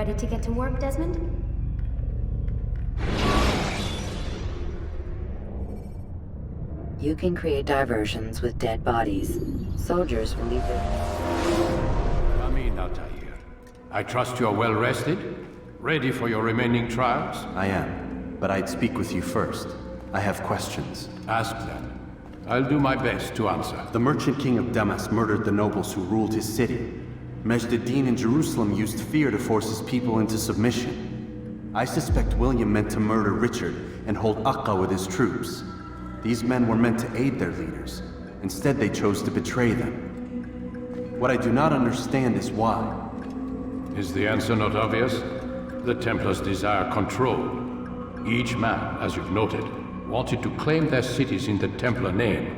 Ready to get to work, Desmond? You can create diversions with dead bodies. Soldiers will leave their... Come in, Altair. I trust you're well rested? Ready for your remaining trials? I am, but I'd speak with you first. I have questions. Ask them. I'll do my best to answer. The merchant king of Damas murdered the nobles who ruled his city. Majd ad-Din in Jerusalem used fear to force his people into submission. I suspect William meant to murder Richard and hold Akka with his troops. These men were meant to aid their leaders. Instead, they chose to betray them. What I do not understand is why. Is the answer not obvious? The Templars desire control. Each man, as you've noted, wanted to claim their cities in the Templar name,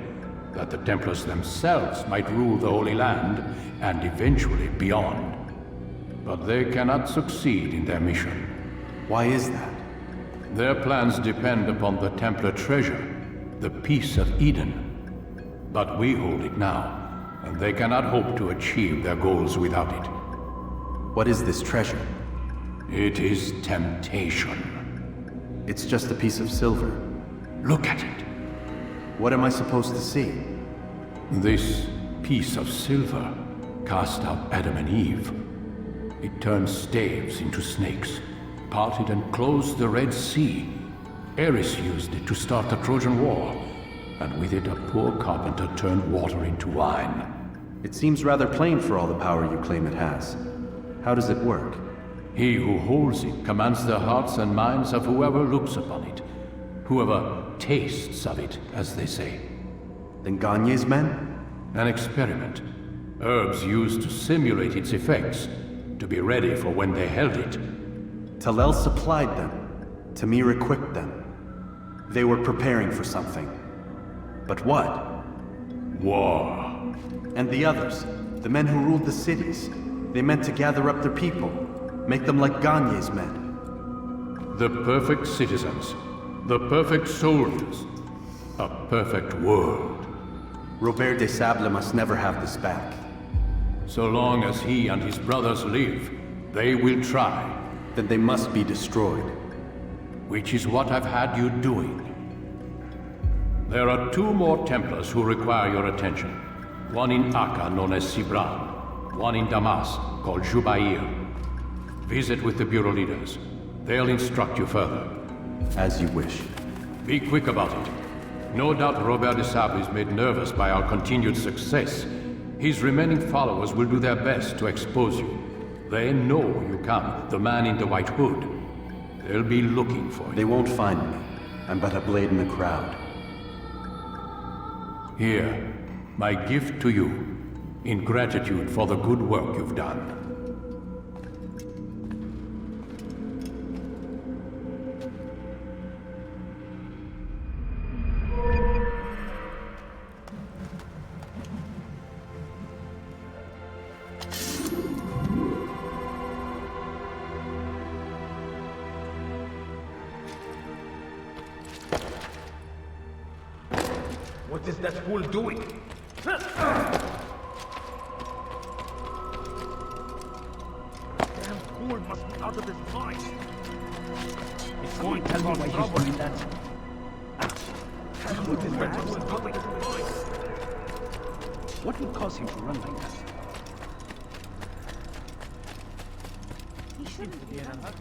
that the Templars themselves might rule the Holy Land and eventually beyond. But they cannot succeed in their mission. Why is that? Their plans depend upon the Templar treasure, the Peace of Eden. But we hold it now, and they cannot hope to achieve their goals without it. What is this treasure? It is temptation. It's just a piece of silver. Look at it. What am I supposed to see? This piece of silver cast out Adam and Eve. It turned staves into snakes, parted and closed the Red Sea. Eris used it to start the Trojan War, and with it a poor carpenter turned water into wine. It seems rather plain for all the power you claim it has. How does it work? He who holds it commands the hearts and minds of whoever looks upon it. Whoever tastes of it, as they say. Then Gagne's men? An experiment. Herbs used to simulate its effects, to be ready for when they held it. Talel supplied them. Tamir equipped them. They were preparing for something. But what? War. And the others, the men who ruled the cities, they meant to gather up their people, make them like Gagne's men. The perfect citizens. The perfect soldiers. A perfect world. Robert de Sable must never have this back. So long as he and his brothers live, they will try. Then they must be destroyed. Which is what I've had you doing. There are two more Templars who require your attention. One in Akka, known as Sibran. One in Damas, called JUBAIR. Visit with the Bureau leaders. They'll instruct you further. As you wish. Be quick about it. No doubt Robert de Sable is made nervous by our continued success. His remaining followers will do their best to expose you. They know you come, the man in the white hood. They'll be looking for you. They won't find me. I'm but a blade in the crowd. Here, my gift to you, in gratitude for the good work you've done. What is that fool doing? Damn fool must be out of his mind. It's going to cause trouble. What is that fool doing? What would cause him to run like that? He shouldn't be around.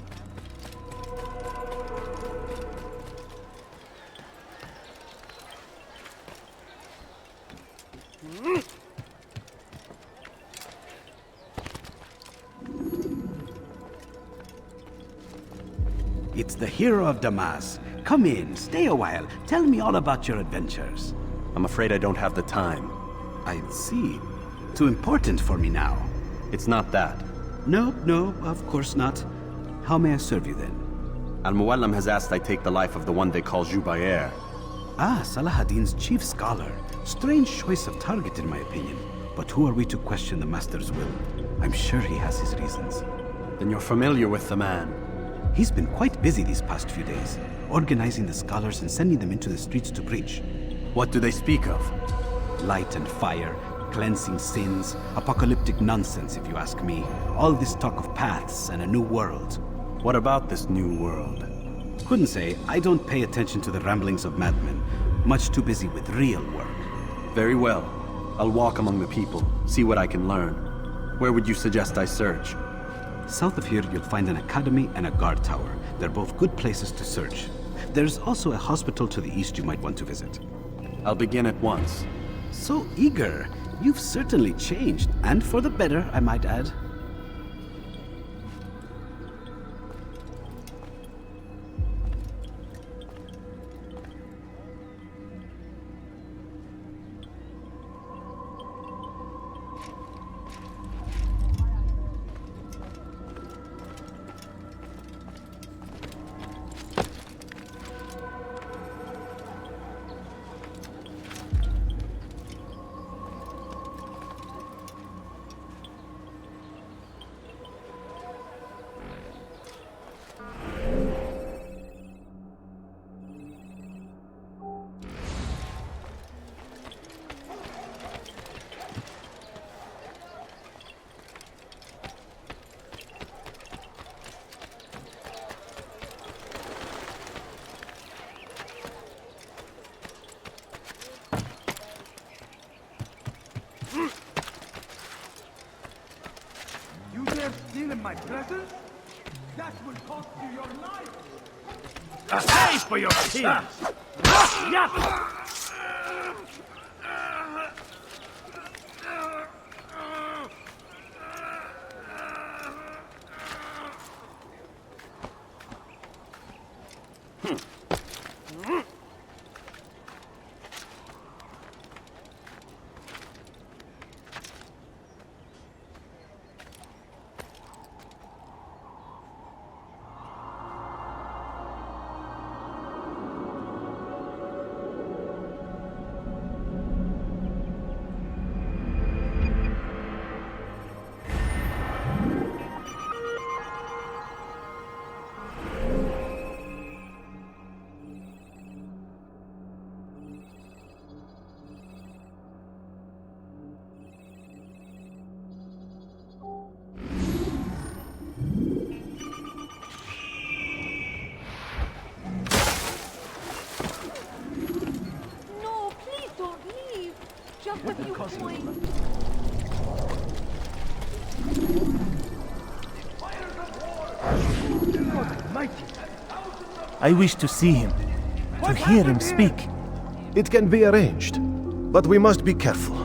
It's the hero of Damas. Come in, stay a while. Tell me all about your adventures. I'm afraid I don't have the time. I see. Too important for me now. It's not that. No, of course not. How may I serve you then? Al-Muallim has asked I take the life of the one they call JUBAIR. Ah, Salah ad-Din's chief scholar. Strange choice of target in my opinion. But who are we to question the Master's will? I'm sure he has his reasons. Then you're familiar with the man. He's been quite busy these past few days, organizing the scholars and sending them into the streets to preach. What do they speak of? Light and fire, cleansing sins, apocalyptic nonsense if you ask me. All this talk of paths and a new world. What about this new world? Couldn't say. I don't pay attention to the ramblings of madmen. Much too busy with real work. Very well. I'll walk among the people, see what I can learn. Where would you suggest I search? South of here, you'll find an academy and a guard tower. They're both good places to search. There's also a hospital to the east you might want to visit. I'll begin at once. So eager. You've certainly changed, and for the better, I might add. You dare steal in my presence? That will cost you your life! Pay for your sins! I wish to see him, to hear him speak. It can be arranged, but we must be careful.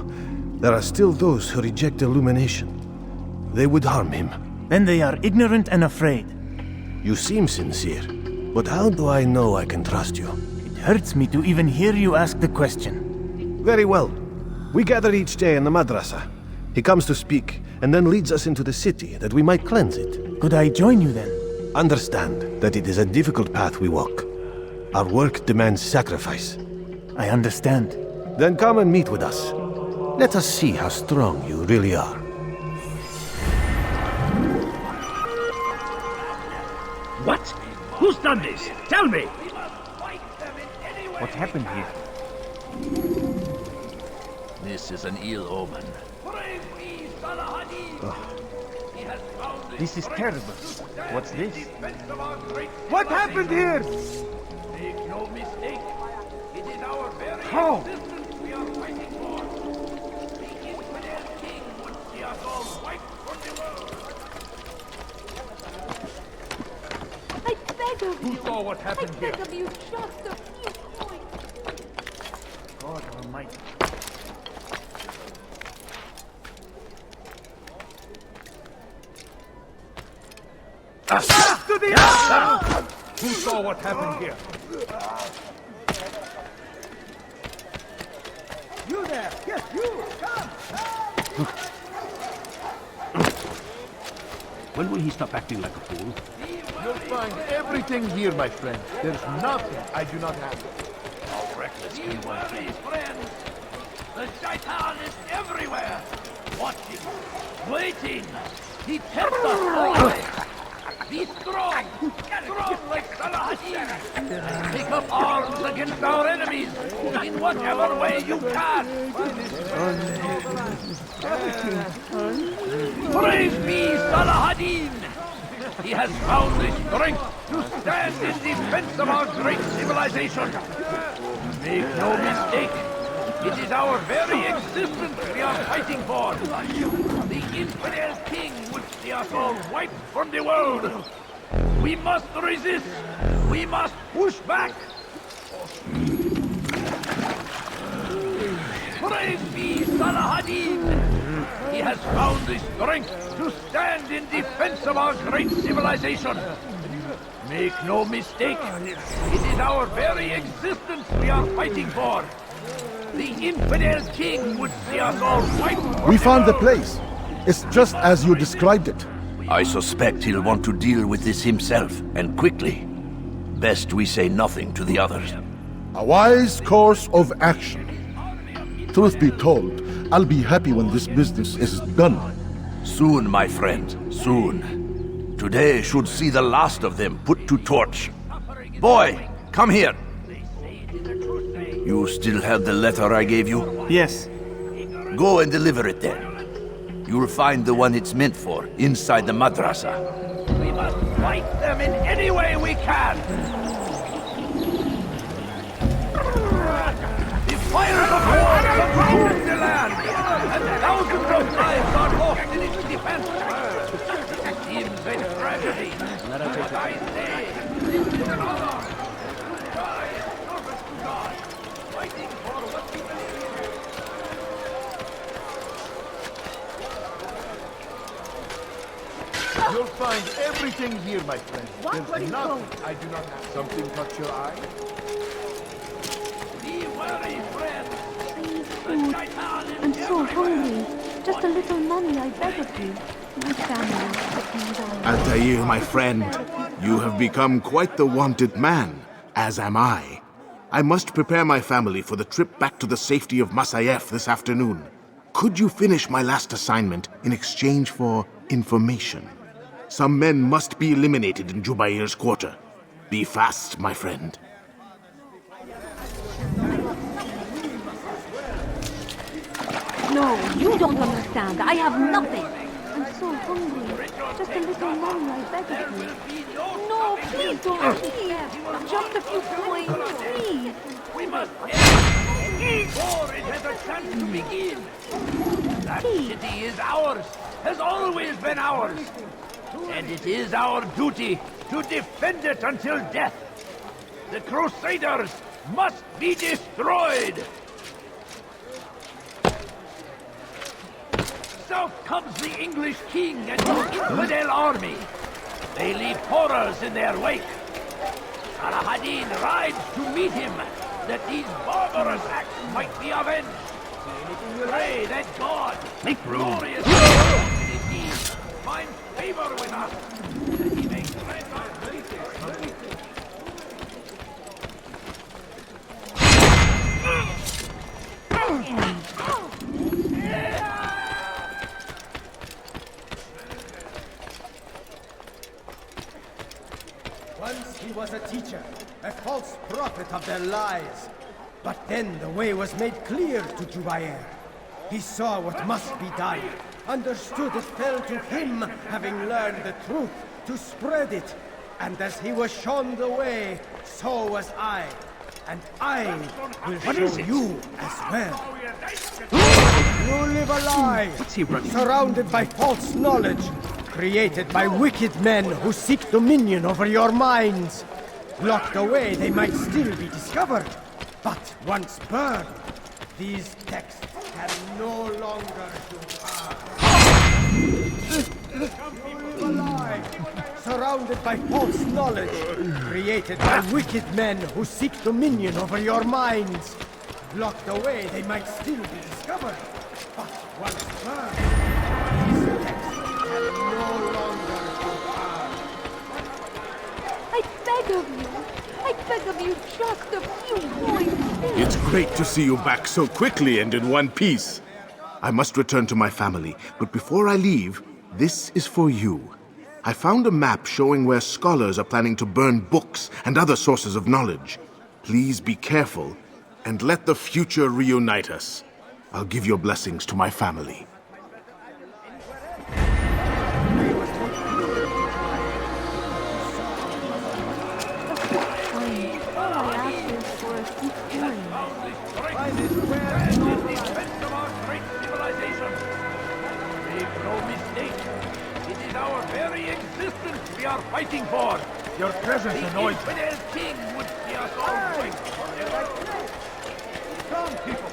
There are still those who reject illumination. They would harm him. Then they are ignorant and afraid. You seem sincere, but how do I know I can trust you? It hurts me to even hear you ask the question. Very well. We gather each day in the madrasa. He comes to speak, and then leads us into the city, that we might cleanse it. Could I join you then? Understand that it is a difficult path we walk. Our work demands sacrifice. I understand. Then come and meet with us. Let us see how strong you really are. What? Who's done this? Tell me! What happened here? This is an ill omen. This is terrible. What's this? What happened here? Make no mistake. It is our very How? existence we are fighting for. The infidel king would see us all wiped from the world. I beg of Who you. saw what happened I here? beg of you, just a few points. God Almighty. To the army! Who saw what happened here? You there! Yes, you! Come! When will he stop acting like a fool? You'll find everything here, my friend. There's nothing I do not have. How reckless can one be? Friends, the shaitan is everywhere. Watching, waiting. He tempts us all. Be strong! Strong like Saladin! Take up arms against our enemies in whatever way you can! Praise be Saladin! He has found the strength to stand in defense of our great civilization. Make no mistake, it is our very existence we are fighting for. The infidel king would see us all wiped from the world. We must resist. We must push back. Praise be Saladin! He has found the strength to stand in defense of our great civilization. Make no mistake, it is our very existence we are fighting for. The infidel king would see us all wiped. We found the place. It's just as you described it. I suspect he'll want to deal with this himself, and quickly. Best we say nothing to the others. A wise course of action. Truth be told, I'll be happy when this business is done. Soon, my friend, soon. Today should see the last of them put to torch. Boy, come here. You still have the letter I gave you? Yes. Go and deliver it then. You'll find the one it's meant for inside the madrasa. We must fight them in any way we can. The fires of war consume the land, and thousands of lives are lost in its defense. It seems a tragedy, but I say, this is an honor. Die in service to God, fighting for what we believe in. You'll find everything here, my friend. There's nothing I do not have. Something caught your eye? Be wary, friend. Food. I'm so hungry. Just a little money, I beg of you. My family is sitting down. Altair, my friend, you have become quite the wanted man, as am I. I must prepare my family for the trip back to the safety of Masayef this afternoon. Could you finish my last assignment in exchange for information? Some men must be eliminated in JUBAIR's quarter. Be fast, my friend. No, you don't understand. I have nothing. I'm so hungry. Just a little money, I beg of you. No, please don't leave. Just a few coins, please. We must eat, or it has a chance to begin. That city is ours, has always been ours. And it is our duty to defend it until death. The Crusaders must be destroyed. South comes the English king and his infidel army. They leave horrors in their wake. Saladin rides to meet him, that these barbarous acts might be avenged. Pray that God, make room, find favor with us, that he may grant our places. Once he was a teacher, a false prophet of their lies. But then the way was made clear to JUBAIR. He saw what must be done, understood it fell to him, having learned the truth, to spread it. And as he was shown the way, so was I. And I will show you as well. You live a lie, surrounded by false knowledge, created by wicked men who seek dominion over your minds. Locked away, they might still be discovered. But once burned, these texts can no longer do harm. You live a lie, surrounded by false knowledge, created by wicked men who seek dominion over your minds. Locked away, they might still be discovered. But once burned, these texts can no longer do harm. I beg of you. I beg of you, just a few coins. It's great to see you back so quickly and in one piece. I must return to my family, but before I leave, this is for you. I found a map showing where scholars are planning to burn books and other sources of knowledge. Please be careful, and let the future reunite us. I'll give your blessings to my family. We are fighting for. Your presence annoys me. The king would see us all going. Come, people.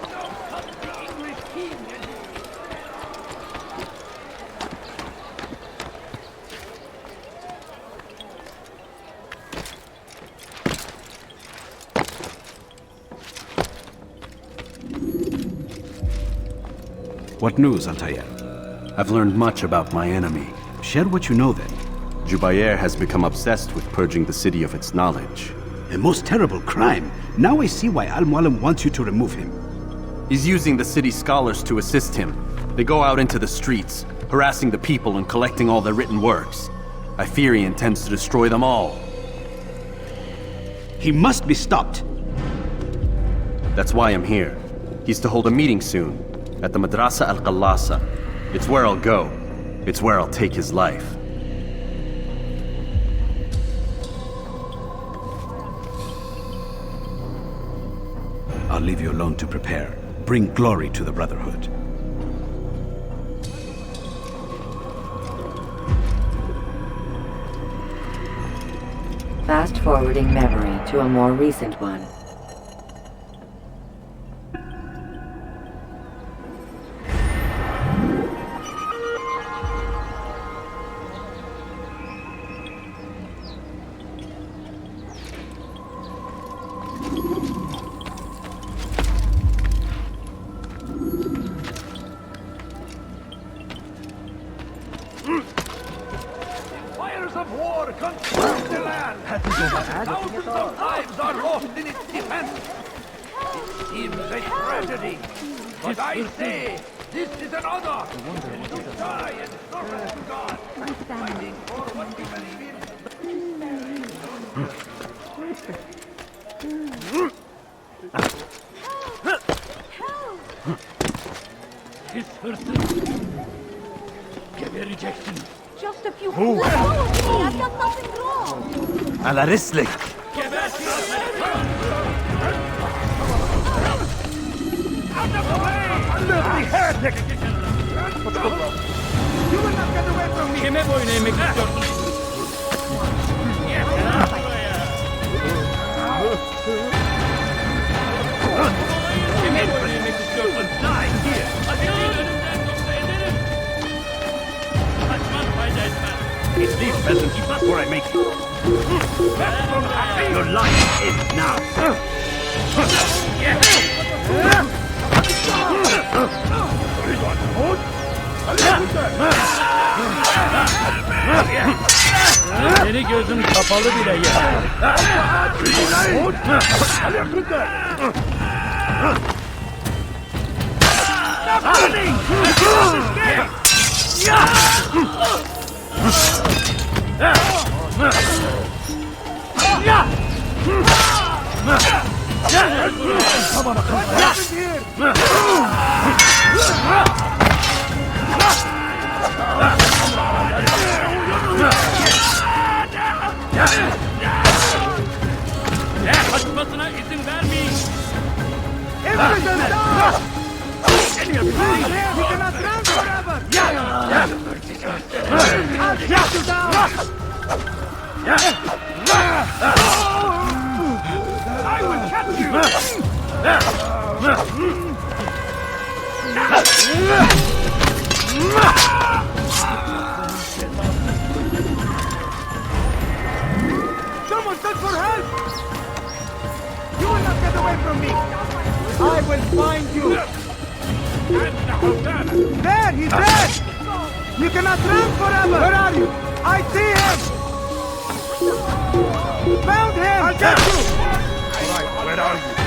Now come the English king and What news, Altair? I've learned much about my enemy. Share what you know then. JUBAIR has become obsessed with purging the city of its knowledge. A most terrible crime. Now I see why Al-Mualim wants you to remove him. He's using the city scholars to assist him. They go out into the streets, harassing the people and collecting all their written works. I fear he intends to destroy them all. He must be stopped. That's why I'm here. He's to hold a meeting soon, at the Madrasa Al-Qallasa. It's where I'll go. It's where I'll take his life. I'll leave you alone to prepare. Bring glory to the Brotherhood. Fast-forwarding memory to a more recent one. fires of war consume the land. Thousands of lives are lost in its defense. It seems a tragedy, but I say this is an honor. To die and serve to God, fighting for what we believe in. This person gave a rejection. Just a few fools. I've done nothing wrong. على رسلك. Out of the way! Unlively heretic! You will not get away from me! Me voy a make it's these peasants before I make it. Your life ends now. Seni gözüm kapalı bile ya. Kaçmasına izin vermeyin. I will catch you! Someone send for help! You will not get away from me! I will find you! There! He's dead! You cannot run forever! Where are you? I see him! Found him! I'll get you! Right, where are you?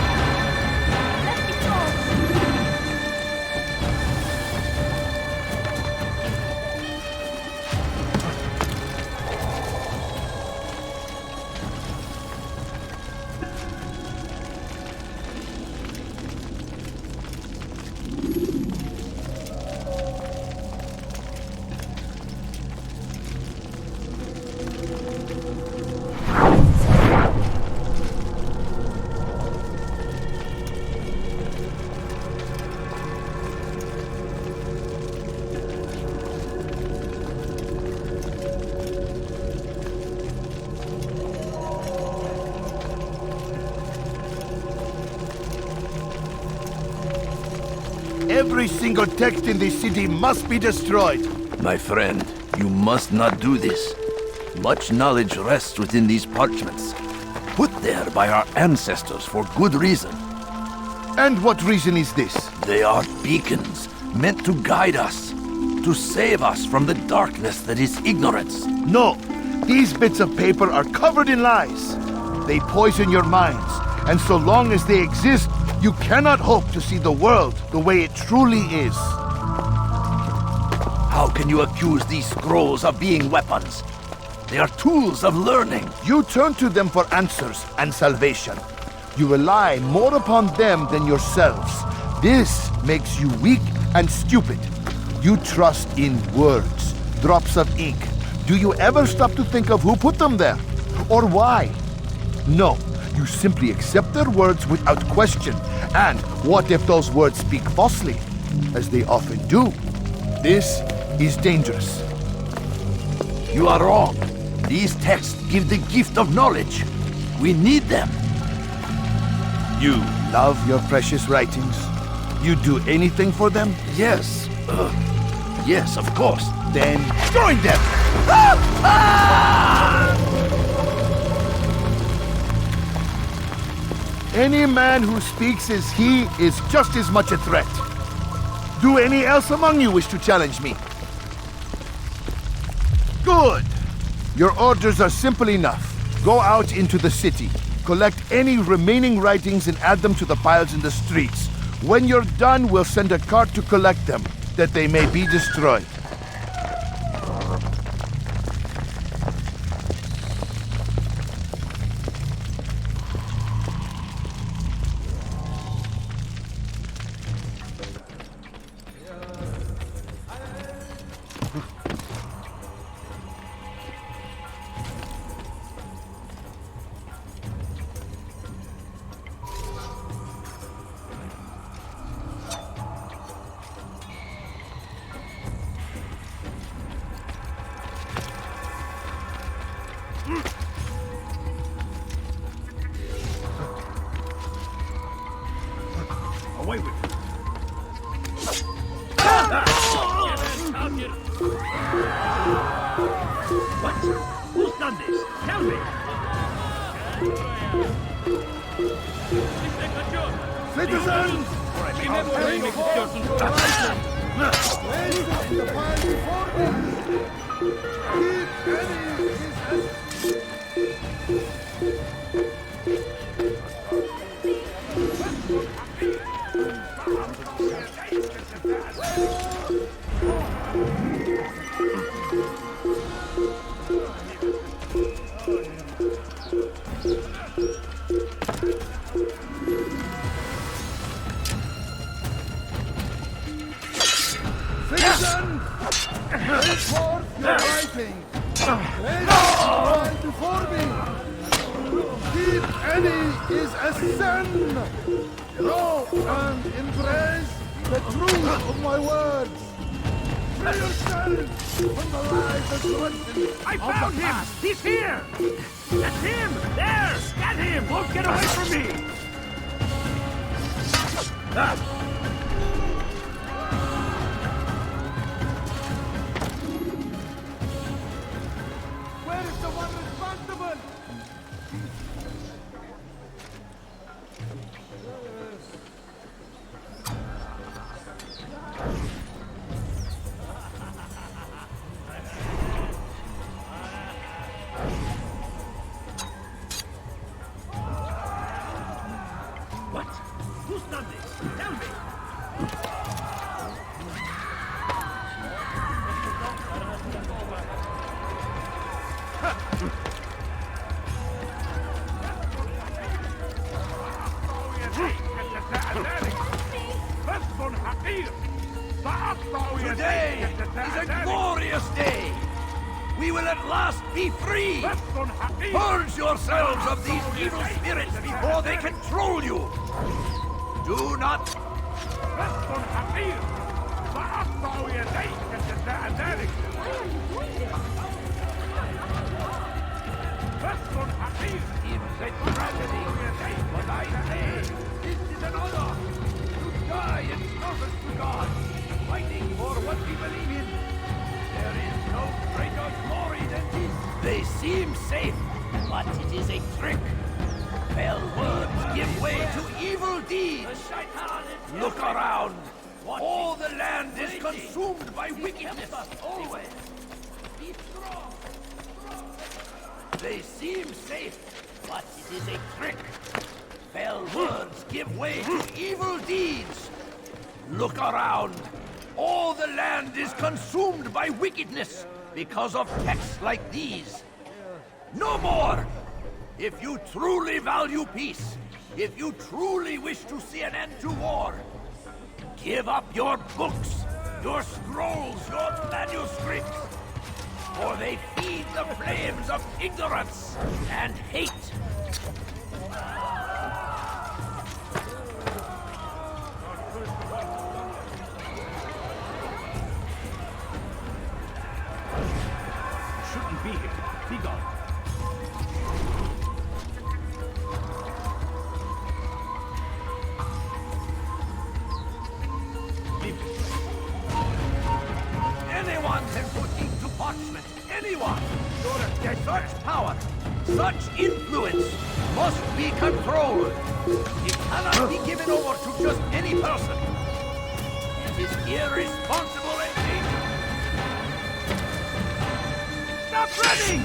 Every single text in this city must be destroyed. My friend, you must not do this. Much knowledge rests within these parchments, put there by our ancestors for good reason. And what reason is this? They are beacons, meant to guide us, to save us from the darkness that is ignorance. No, these bits of paper are covered in lies. They poison your minds, and so long as they exist, you cannot hope to see the world the way it truly is. How can you accuse these scrolls of being weapons? They are tools of learning. You turn to them for answers and salvation. You rely more upon them than yourselves. This makes you weak and stupid. You trust in words, drops of ink. Do you ever stop to think of who put them there? Or why? No, you simply accept their words without question. And what if those words speak falsely? As they often do. This is dangerous. You are wrong. These texts give the gift of knowledge. We need them. You love your precious writings? You do anything for them? Yes. Yes, of course. Then join them! Any man who speaks as he is just as much a threat. Do any else among you wish to challenge me? Good! Your orders are simple enough. Go out into the city, collect any remaining writings and add them to the piles in the streets. When you're done, we'll send a cart to collect them, that they may be destroyed. Away with you. What? Who's done this? Tell me. Citizens! I found him! He's here! That's him! There! Get him! Won't get away from me! Where is the one responsible? What? Who's done this? Tell me! Today is a glorious day! We will at last be free! Purge yourselves of these evil spirits before they control you! Do not... But I say, this is an honor! To die in service to God! what we believe in. There is no greater glory than this. They seem safe, but it is a trick. Fell words give way to evil deeds. Look around. All the land is consumed by wickedness. Always. Be strong. They seem safe, but it is a trick. Fell words give way to evil deeds. Look around. All the land is consumed by wickedness because of texts like these. No more! If you truly value peace, if you truly wish to see an end to war, give up your books, your scrolls, your manuscripts, for they feed the flames of ignorance and hate. Shouldn't be here. Be gone. Anyone can put ink to parchment. Anyone. Such power, such influence must be controlled. It cannot be given over to just any person. It is irresponsible and dangerous. Stop running!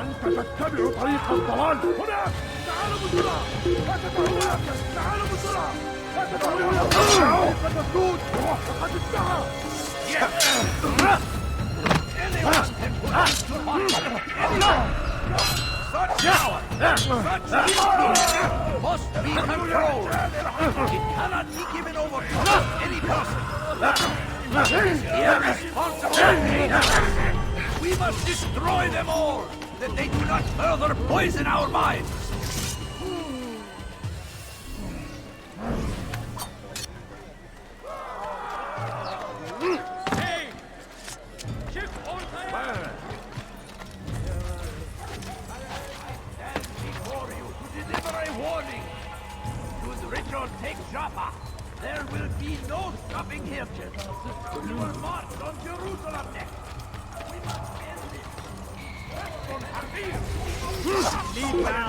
أنت تتبع طريق الضلال. هنا. تعالوا بسرعة. لا تتهربوا. تعالوا بسرعة. لا تتهربوا. قد مسدود. وقد انتهى. Anyone can put ink to parchment. Anyone. Such power, such influence must be controlled. It cannot be given over to just any person. It is irresponsible and dangerous. We must destroy them all, that they do not further poison our minds. Hey! Ship on fire! Stand before you to deliver a warning. Should Richard take Jaffa, there will be no stopping him. We will march on Jerusalem next. We must end this. On HAKIM. Lead now!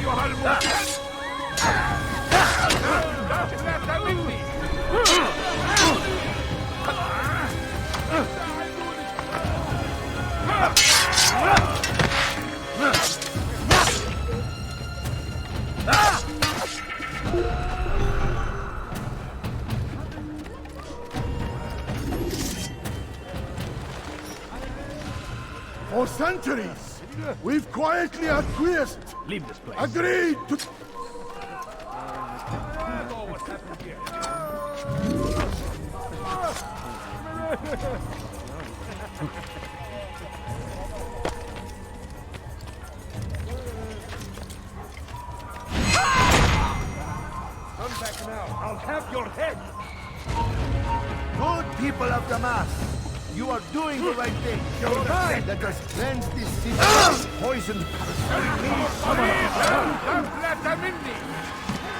أيها المسلمون لا مني For centuries, we've quietly acquiesced. Leave this place. Agreed to... Come back now. I'll have your head. Good people of Damas, you are doing the right thing. You're right. Let us cleanse this city of poisoned parasites. Please, come on.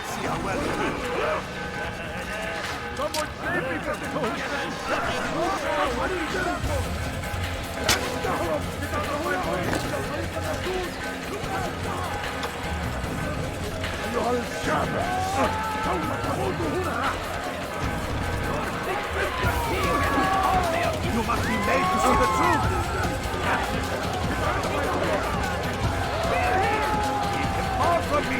See how well you do. Someone save me from this. أيها الشعب سوف تعود هنا. You must be made to see the truth. Keep him far from me.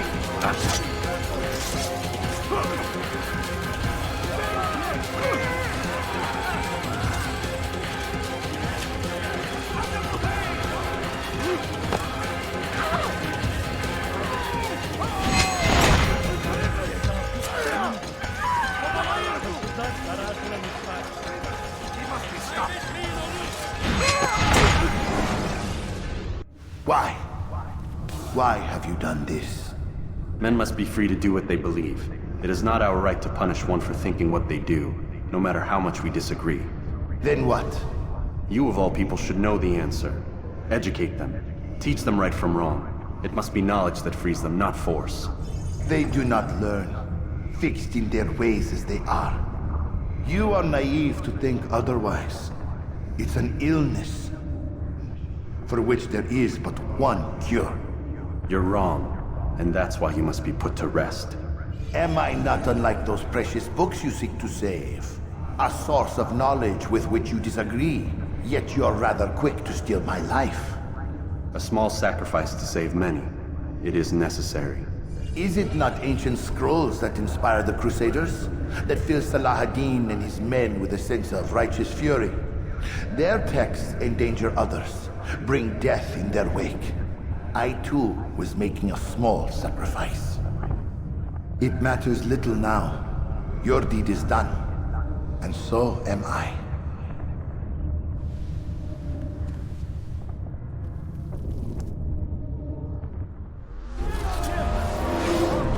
Why? Why have you done this? Men must be free to do what they believe. It is not our right to punish one for thinking what they do, no matter how much we disagree. Then what? You of all people should know the answer. Educate them. Teach them right from wrong. It must be knowledge that frees them, not force. They do not learn, fixed in their ways as they are. You are naive to think otherwise. It's an illness, for which there is but one cure. You're wrong, and that's why you must be put to rest. Am I not unlike those precious books you seek to save? A source of knowledge with which you disagree, yet you're rather quick to steal my life. A small sacrifice to save many. It is necessary. Is it not ancient scrolls that inspire the Crusaders? That fill Salah ad-Din and his men with a sense of righteous fury? Their texts endanger others, bring death in their wake. I too was making a small sacrifice. It matters little now. Your deed is done, and so am I.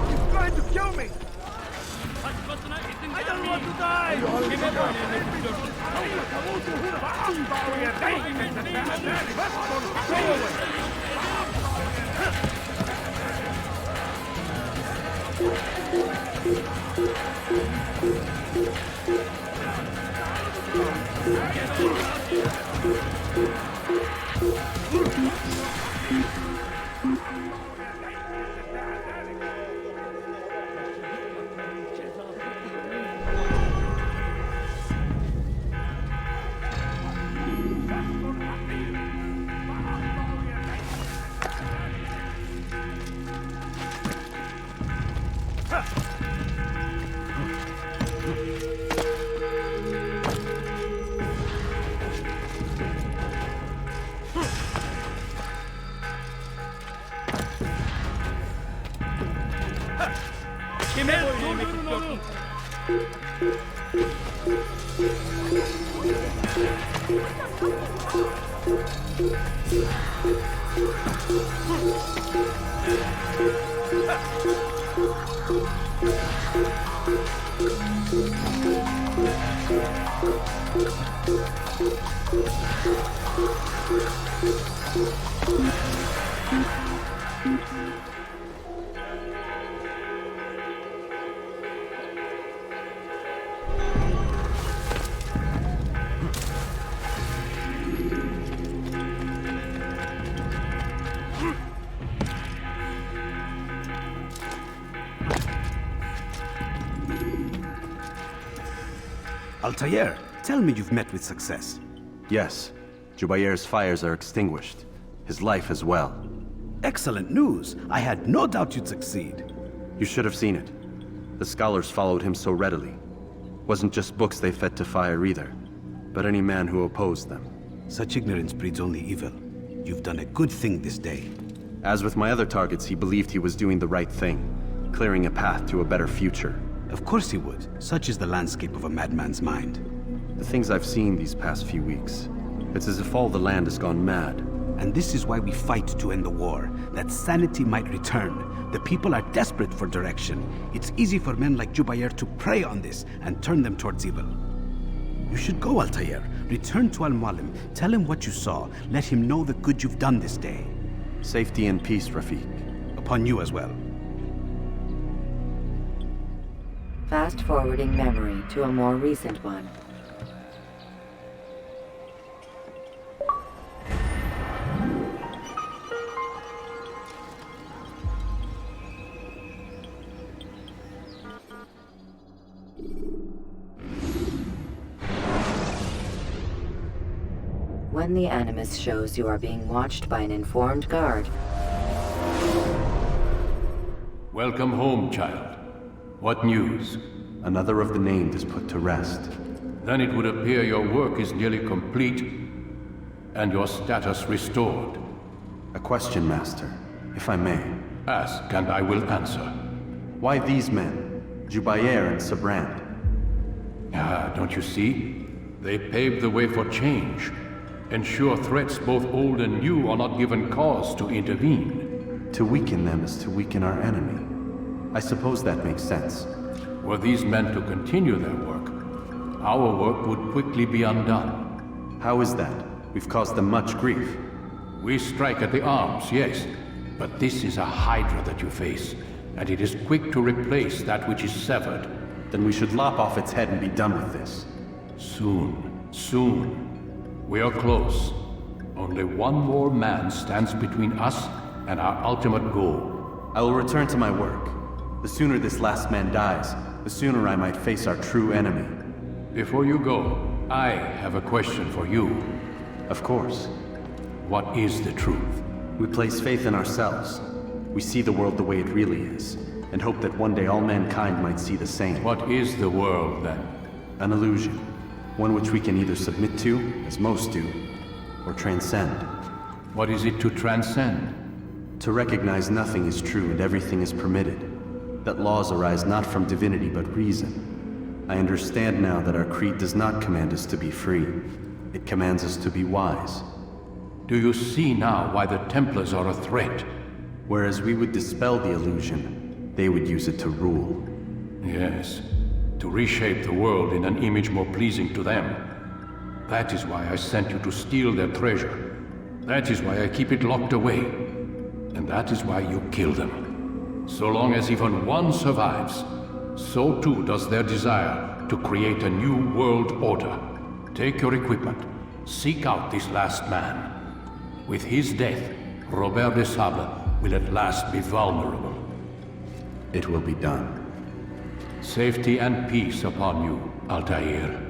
He's trying to kill me! I don't want to die! Altair, tell me you've met with success. Yes. JUBAIR's fires are extinguished. His life as well. Excellent news. I had no doubt you'd succeed. You should have seen it. The scholars followed him so readily. Wasn't just books they fed to fire either, but any man who opposed them. Such ignorance breeds only evil. You've done a good thing this day. As with my other targets, he believed he was doing the right thing, clearing a path to a better future. Of course he would. Such is the landscape of a madman's mind. The things I've seen these past few weeks, it's as if all the land has gone mad. And this is why we fight to end the war, that sanity might return. The people are desperate for direction. It's easy for men like JUBAIR to prey on this and turn them towards evil. You should go, Altair. Return to Al-Mualim. Tell him what you saw. Let him know the good you've done this day. Safety and peace, Rafiq. Upon you as well. Fast-forwarding memory to a more recent one. When the Animus shows you are being watched by an informed guard. Welcome home, child. What news? Another of the named is put to rest. Then it would appear your work is nearly complete, and your status restored. A question, Master, if I may. Ask, and I will answer. Why these men, JUBAIR and Sabrand? Ah, don't you see? They paved the way for change. Ensure threats both old and new are not given cause to intervene. To weaken them is to weaken our enemy. I suppose that makes sense. Were these men to continue their work, our work would quickly be undone. How is that? We've caused them much grief. We strike at the arms, yes, but this is a hydra that you face, and it is quick to replace that which is severed. Then we should lop off its head and be done with this. Soon, soon. We are close. Only one more man stands between us and our ultimate goal. I will return to my work. The sooner this last man dies, the sooner I might face our true enemy. Before you go, I have a question for you. Of course. What is the truth? We place faith in ourselves. We see the world the way it really is, and hope that one day all mankind might see the same. What is the world, then? An illusion. One which we can either submit to, as most do, or transcend. What is it to transcend? To recognize nothing is true and everything is permitted. That laws arise not from divinity but reason. I understand now that our creed does not command us to be free. It commands us to be wise. Do you see now why the Templars are a threat? Whereas we would dispel the illusion, they would use it to rule. Yes, to reshape the world in an image more pleasing to them. That is why I sent you to steal their treasure. That is why I keep it locked away. And that is why you kill them. So long as even one survives, so too does their desire to create a new world order. Take your equipment. Seek out this last man. With his death, Robert de Sable will at last be vulnerable. It will be done. Safety and peace upon you, Altair.